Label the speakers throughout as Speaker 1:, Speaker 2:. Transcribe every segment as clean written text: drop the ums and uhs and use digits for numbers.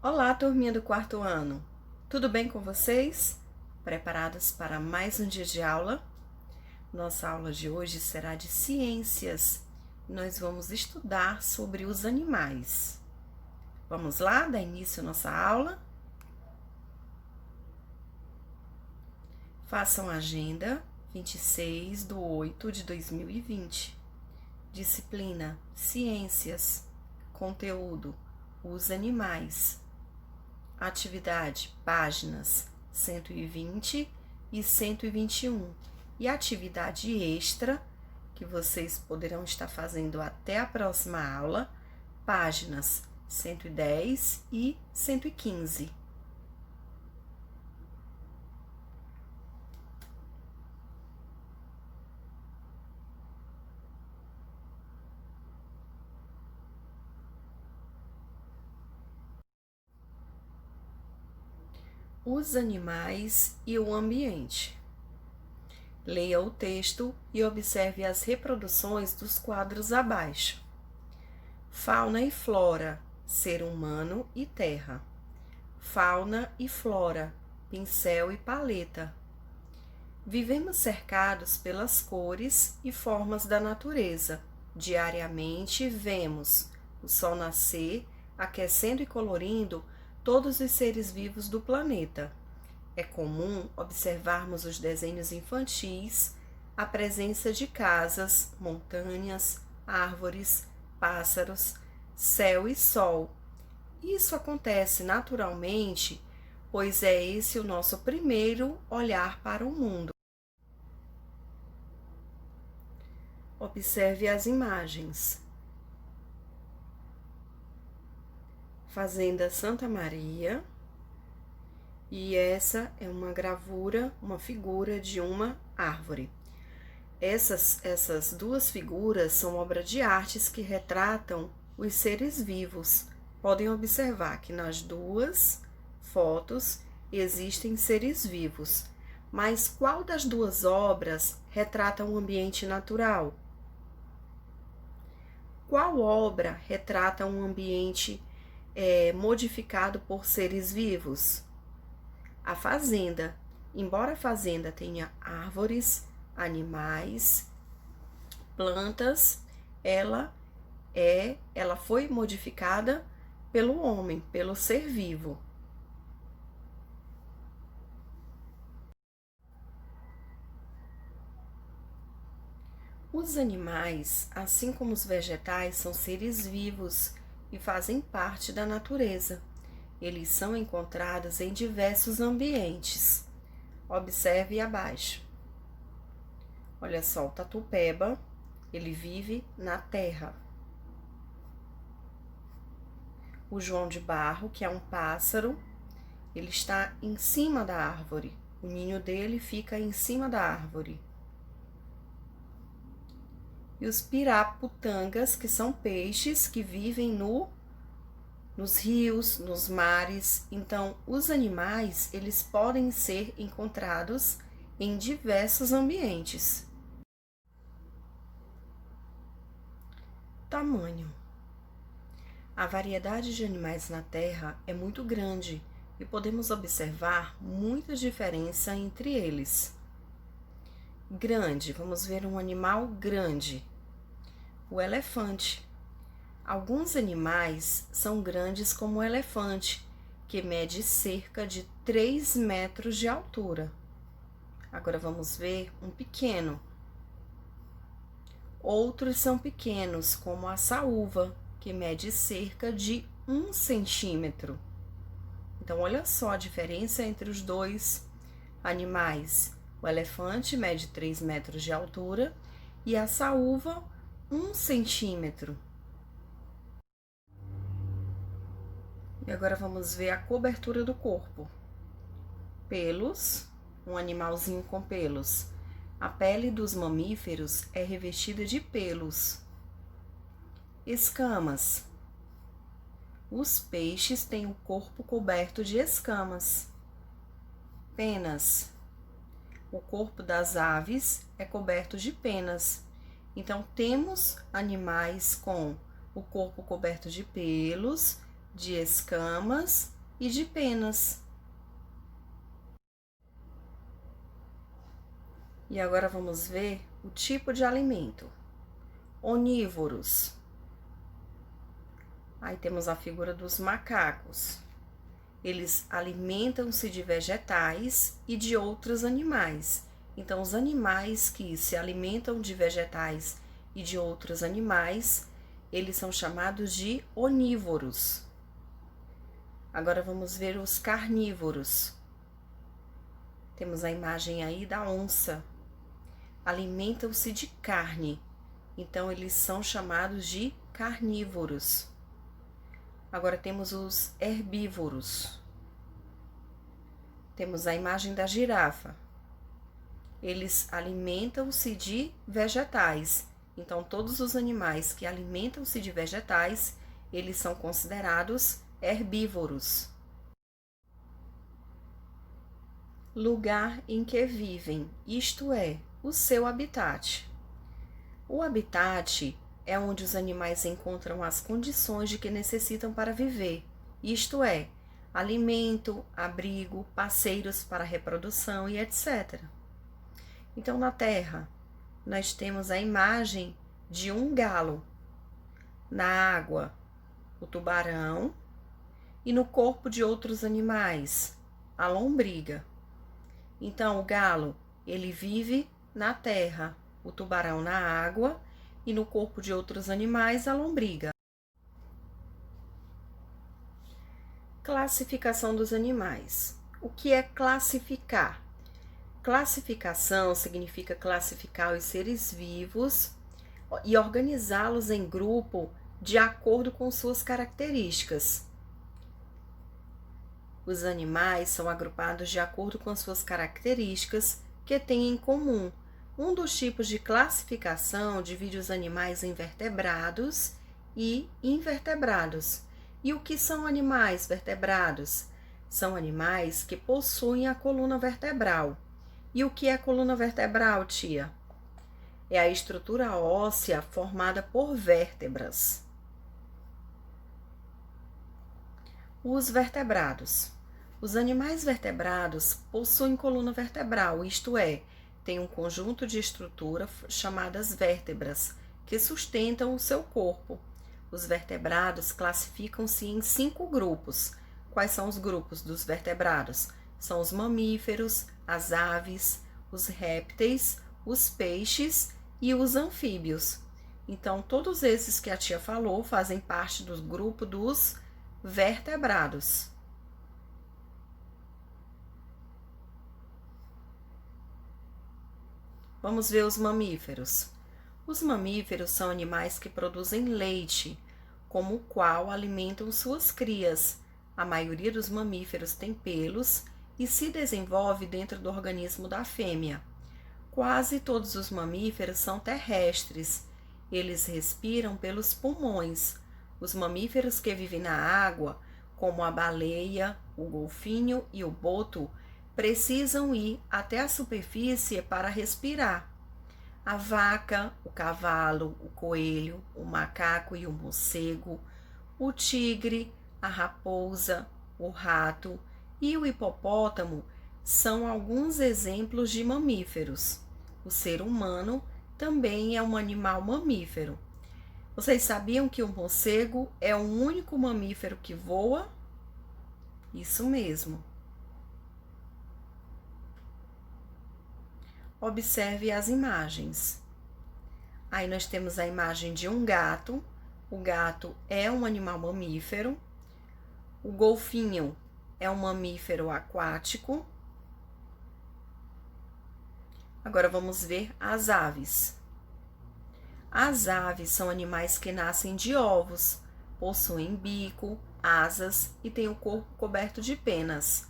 Speaker 1: Olá, turminha do quarto ano. Tudo bem com vocês? Preparados para mais um dia de aula? Nossa aula de hoje será de ciências. Nós vamos estudar sobre os animais. Vamos lá, dar início à nossa aula? Façam a agenda 26/8/2020. Disciplina Ciências. Conteúdo: os animais. Atividade, páginas 120 e 121. E atividade extra, que vocês poderão estar fazendo até a próxima aula, páginas 110 e 115. Os animais e o ambiente. Leia o texto e observe as reproduções dos quadros abaixo. Fauna e flora, ser humano e terra. Fauna e flora, pincel e paleta. Vivemos cercados pelas cores e formas da natureza. Diariamente vemos o sol nascer, aquecendo e colorindo todos os seres vivos do planeta. É comum observarmos os desenhos infantis, a presença de casas, montanhas, árvores, pássaros, céu e sol. Isso acontece naturalmente, pois é esse o nosso primeiro olhar para o mundo. Observe as imagens. Fazenda Santa Maria. E essa é uma gravura, uma figura de uma árvore. Essas duas figuras são obras de artes que retratam os seres vivos. Podem observar que nas duas fotos existem seres vivos. Mas qual das duas obras retrata um ambiente natural? Qual obra retrata um ambiente modificado por seres vivos? A fazenda. Embora a fazenda tenha árvores, animais, plantas, ela foi modificada pelo homem, pelo ser vivo. Os animais, assim como os vegetais, são seres vivos e fazem parte da natureza. Eles são encontrados em diversos ambientes. Observe abaixo. Olha só, o tatu-peba, ele vive na terra. O João de Barro, que é um pássaro, ele está em cima da árvore. O ninho dele fica em cima da árvore. E os piraputangas, que são peixes que vivem nos rios, nos mares. Então, os animais, eles podem ser encontrados em diversos ambientes. Tamanho. A variedade de animais na Terra é muito grande e podemos observar muita diferença entre eles. Grande, vamos ver um animal grande. O elefante. Alguns animais são grandes como o elefante, que mede cerca de 3 metros de altura. Agora vamos ver um pequeno. Outros são pequenos, como a saúva, que mede cerca de 1 centímetro. Então, olha só a diferença entre os dois animais. O elefante mede 3 metros de altura e a saúva 1 centímetro. E agora vamos ver a cobertura do corpo. Pelos, um animalzinho com pelos. A pele dos mamíferos é revestida de pelos. Escamas. Os peixes têm o corpo coberto de escamas. Penas. O corpo das aves é coberto de penas. Então, temos animais com o corpo coberto de pelos, de escamas e de penas. E agora vamos ver o tipo de alimento. Onívoros. Aí temos a figura dos macacos. Eles alimentam-se de vegetais e de outros animais. Então, os animais que se alimentam de vegetais e de outros animais, eles são chamados de onívoros. Agora vamos ver os carnívoros. Temos a imagem aí da onça. Alimentam-se de carne, então eles são chamados de carnívoros. Agora temos os herbívoros. Temos a imagem da girafa. Eles alimentam-se de vegetais, então todos os animais que alimentam-se de vegetais, eles são considerados herbívoros. Lugar em que vivem, isto é, o seu habitat. O habitat é onde os animais encontram as condições de que necessitam para viver, isto é, alimento, abrigo, parceiros para reprodução e etc. Então, na Terra, nós temos a imagem de um galo, na água, o tubarão, e no corpo de outros animais, a lombriga. Então, o galo, ele vive na terra, o tubarão na água e no corpo de outros animais, a lombriga. Classificação dos animais. O que é classificar? Classificação significa classificar os seres vivos e organizá-los em grupo de acordo com suas características. Os animais são agrupados de acordo com suas características que têm em comum. Um dos tipos de classificação divide os animais em vertebrados e invertebrados. E o que são animais vertebrados? São animais que possuem a coluna vertebral. E o que é coluna vertebral, tia? É a estrutura óssea formada por vértebras. Os vertebrados. Os animais vertebrados possuem coluna vertebral, isto é, tem um conjunto de estrutura chamadas vértebras, que sustentam o seu corpo. Os vertebrados classificam-se em 5 grupos. Quais são os grupos dos vertebrados? São os mamíferos, as aves, os répteis, os peixes e os anfíbios. Então, todos esses que a tia falou fazem parte do grupo dos vertebrados. Vamos ver os mamíferos. Os mamíferos são animais que produzem leite, como o qual alimentam suas crias. A maioria dos mamíferos tem pelos e se desenvolve dentro do organismo da fêmea. Quase todos os mamíferos são terrestres. Eles respiram pelos pulmões. Os mamíferos que vivem na água, como a baleia, o golfinho e o boto, precisam ir até a superfície para respirar. A vaca, o cavalo, o coelho, o macaco e o morcego, o tigre, a raposa, o rato e o hipopótamo são alguns exemplos de mamíferos. O ser humano também é um animal mamífero. Vocês sabiam que o morcego é o único mamífero que voa? Isso mesmo. Observe as imagens. Aí nós temos a imagem de um gato. O gato é um animal mamífero. O golfinho é um mamífero aquático. Agora vamos ver as aves. As aves são animais que nascem de ovos, possuem bico, asas e têm o corpo coberto de penas.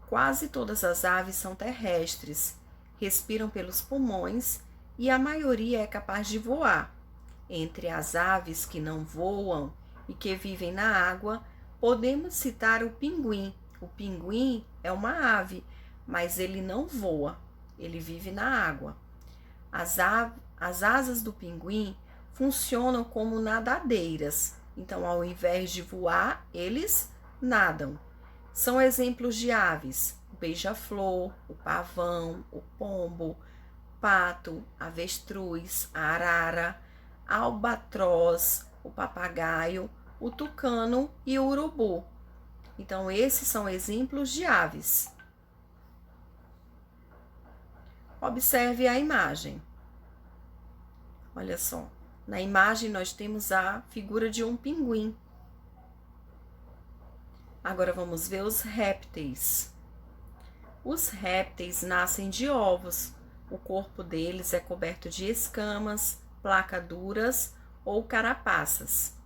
Speaker 1: Quase todas as aves são terrestres, respiram pelos pulmões e a maioria é capaz de voar. Entre as aves que não voam e que vivem na água, podemos citar o pinguim. O pinguim é uma ave, mas ele não voa, ele vive na água. As asas do pinguim funcionam como nadadeiras, então ao invés de voar, eles nadam. São exemplos de aves: o beija-flor, o pavão, o pombo, pato, avestruz, a arara, albatroz, o papagaio, o tucano e o urubu. Então, esses são exemplos de aves. Observe a imagem. Olha só, na imagem nós temos a figura de um pinguim. Agora vamos ver os répteis. Os répteis nascem de ovos. O corpo deles é coberto de escamas, placas duras ou carapaças.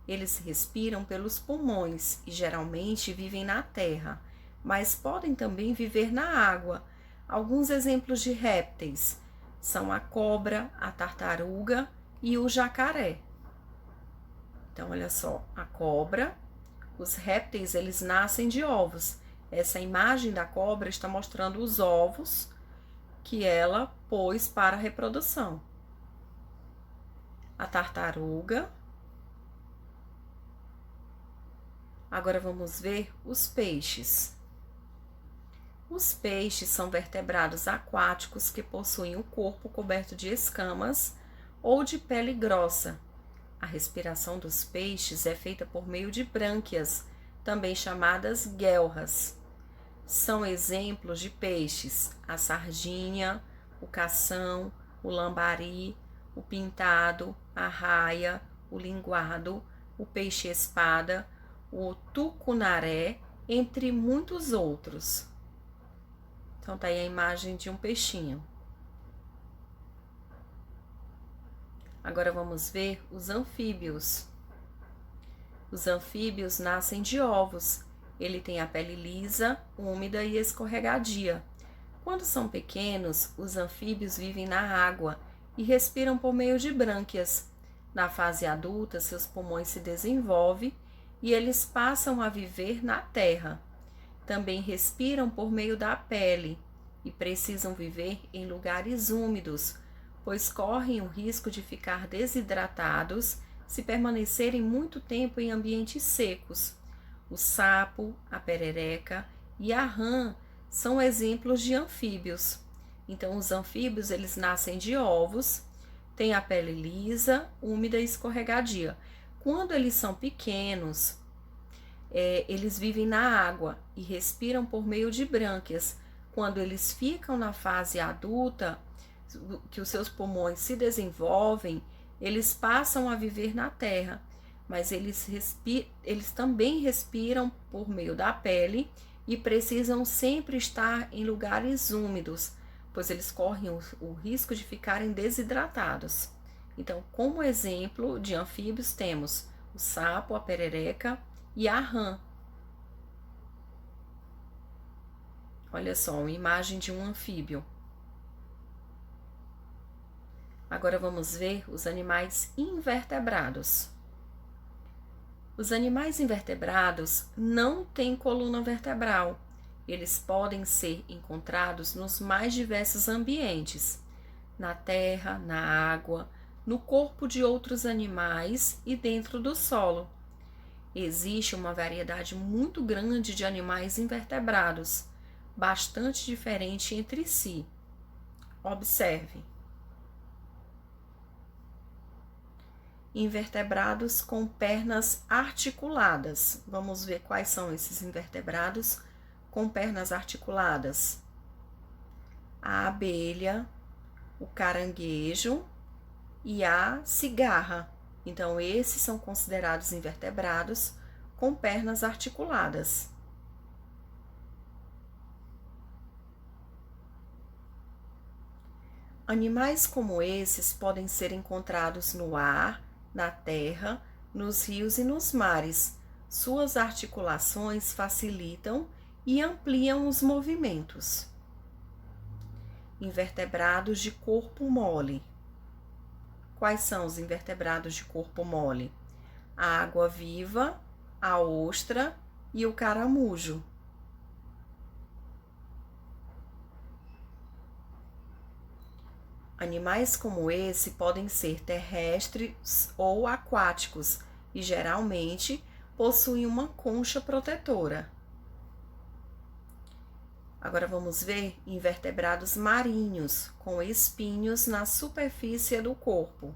Speaker 1: Eles respiram pelos pulmões e geralmente vivem na terra, mas podem também viver na água. Alguns exemplos de répteis são a cobra, a tartaruga e o jacaré. Então, olha só, a cobra, os répteis, eles nascem de ovos. Essa imagem da cobra está mostrando os ovos que ela pôs para a reprodução. A tartaruga. Agora vamos ver os peixes. Os peixes são vertebrados aquáticos que possuem o corpo coberto de escamas ou de pele grossa. A respiração dos peixes é feita por meio de brânquias, também chamadas guelras. São exemplos de peixes: a sardinha, o cação, o lambari, o pintado, a raia, o linguado, o peixe-espada, o tucunaré, entre muitos outros. Então, tá aí a imagem de um peixinho. Agora vamos ver os anfíbios. Os anfíbios nascem de ovos. Ele tem a pele lisa, úmida e escorregadia. Quando são pequenos, os anfíbios vivem na água e respiram por meio de brânquias. Na fase adulta, seus pulmões se desenvolvem e eles passam a viver na terra. Também respiram por meio da pele e precisam viver em lugares úmidos, pois correm o risco de ficar desidratados se permanecerem muito tempo em ambientes secos. O sapo, a perereca e a rã são exemplos de anfíbios. Então, os anfíbios, eles nascem de ovos, têm a pele lisa, úmida e escorregadia. Quando eles são pequenos, eles vivem na água e respiram por meio de brânquias. Quando eles ficam na fase adulta, que os seus pulmões se desenvolvem, eles passam a viver na terra, mas eles também respiram por meio da pele e precisam sempre estar em lugares úmidos, pois eles correm o risco de ficarem desidratados. Então, como exemplo de anfíbios, temos o sapo, a perereca e a rã. Olha só, uma imagem de um anfíbio. Agora vamos ver os animais invertebrados. Os animais invertebrados não têm coluna vertebral. Eles podem ser encontrados nos mais diversos ambientes, na terra, na água, no corpo de outros animais e dentro do solo. Existe uma variedade muito grande de animais invertebrados, bastante diferente entre si. Observe. Invertebrados com pernas articuladas. Vamos ver quais são esses invertebrados com pernas articuladas. A abelha, o caranguejo e a cigarra. Então, esses são considerados invertebrados com pernas articuladas. Animais como esses podem ser encontrados no ar, na terra, nos rios e nos mares. Suas articulações facilitam e ampliam os movimentos. Invertebrados de corpo mole. Quais são os invertebrados de corpo mole? A água-viva, a ostra e o caramujo. Animais como esse podem ser terrestres ou aquáticos e geralmente possuem uma concha protetora. Agora vamos ver invertebrados marinhos, com espinhos na superfície do corpo.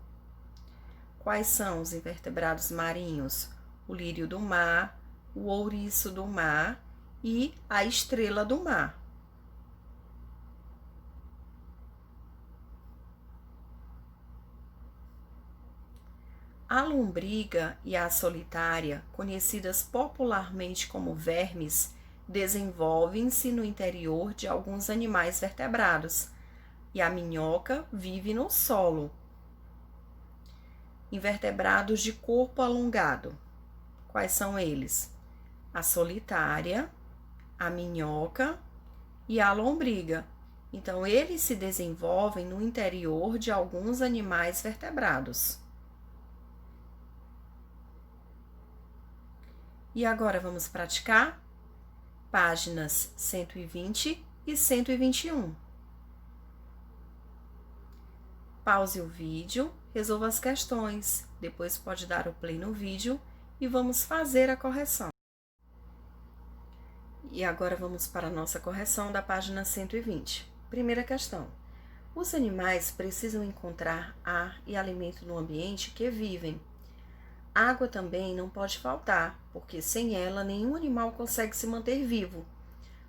Speaker 1: Quais são os invertebrados marinhos? O lírio do mar, o ouriço do mar e a estrela do mar. A lombriga e a solitária, conhecidas popularmente como vermes, desenvolvem-se no interior de alguns animais vertebrados, e a minhoca vive no solo. Invertebrados de corpo alongado. Quais são eles? A solitária, a minhoca e a lombriga. Então, eles se desenvolvem no interior de alguns animais vertebrados. E agora vamos praticar páginas 120 e 121. Pause o vídeo, resolva as questões, depois pode dar o play no vídeo e vamos fazer a correção. E agora vamos para a nossa correção da página 120. Primeira questão. Os animais precisam encontrar ar e alimento no ambiente que vivem. Água também não pode faltar, porque sem ela nenhum animal consegue se manter vivo.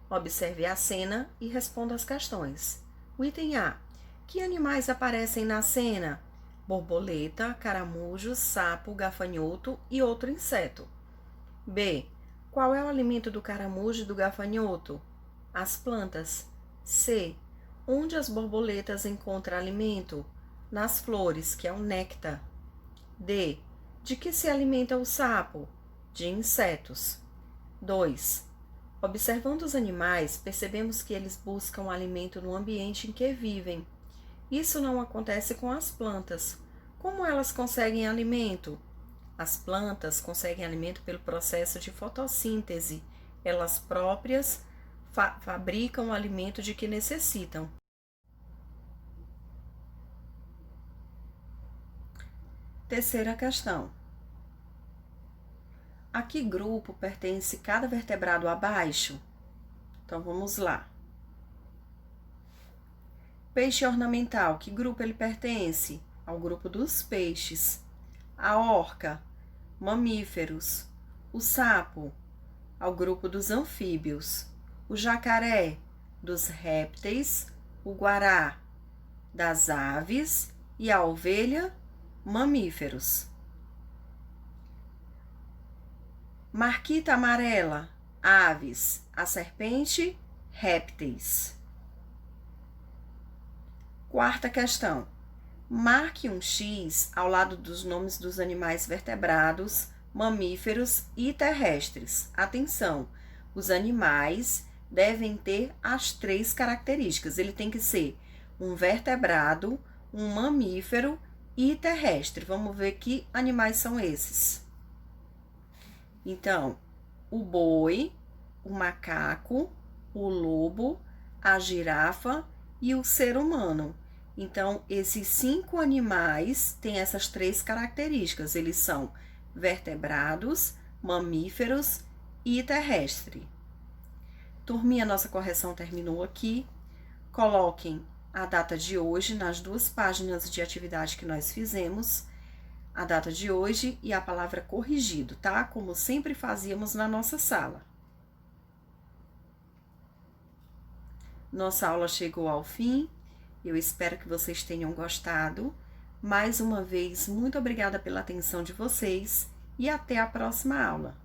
Speaker 1: Observe a cena e responda as questões. O item A. Que animais aparecem na cena? Borboleta, caramujo, sapo, gafanhoto e outro inseto. B. Qual é o alimento do caramujo e do gafanhoto? As plantas. C. Onde as borboletas encontram alimento? Nas flores, que é o néctar. D. De que se alimenta o sapo? De insetos. 2. Observando os animais, percebemos que eles buscam alimento no ambiente em que vivem. Isso não acontece com as plantas. Como elas conseguem alimento? As plantas conseguem alimento pelo processo de fotossíntese. Elas próprias fabricam o alimento de que necessitam. Terceira questão. A que grupo pertence cada vertebrado abaixo? Então, vamos lá. Peixe ornamental, que grupo ele pertence? Ao grupo dos peixes. A orca, mamíferos. O sapo, ao grupo dos anfíbios. O jacaré, dos répteis. O guará, das aves. E a ovelha, mamíferos. Marquita amarela, aves. A serpente, répteis. Quarta questão. Marque um X ao lado dos nomes dos animais vertebrados, mamíferos e terrestres. Atenção, os animais devem ter as 3 características. Ele tem que ser um vertebrado, um mamífero e terrestre. Vamos ver que animais são esses. Então, o boi, o macaco, o lobo, a girafa e o ser humano. Então, esses 5 animais têm essas 3 características. Eles são vertebrados, mamíferos e terrestre. Turminha, nossa correção terminou aqui. Coloquem a data de hoje nas 2 páginas de atividade que nós fizemos. A data de hoje e a palavra corrigido, tá? Como sempre fazíamos na nossa sala. Nossa aula chegou ao fim. Eu espero que vocês tenham gostado. Mais uma vez, muito obrigada pela atenção de vocês e até a próxima aula.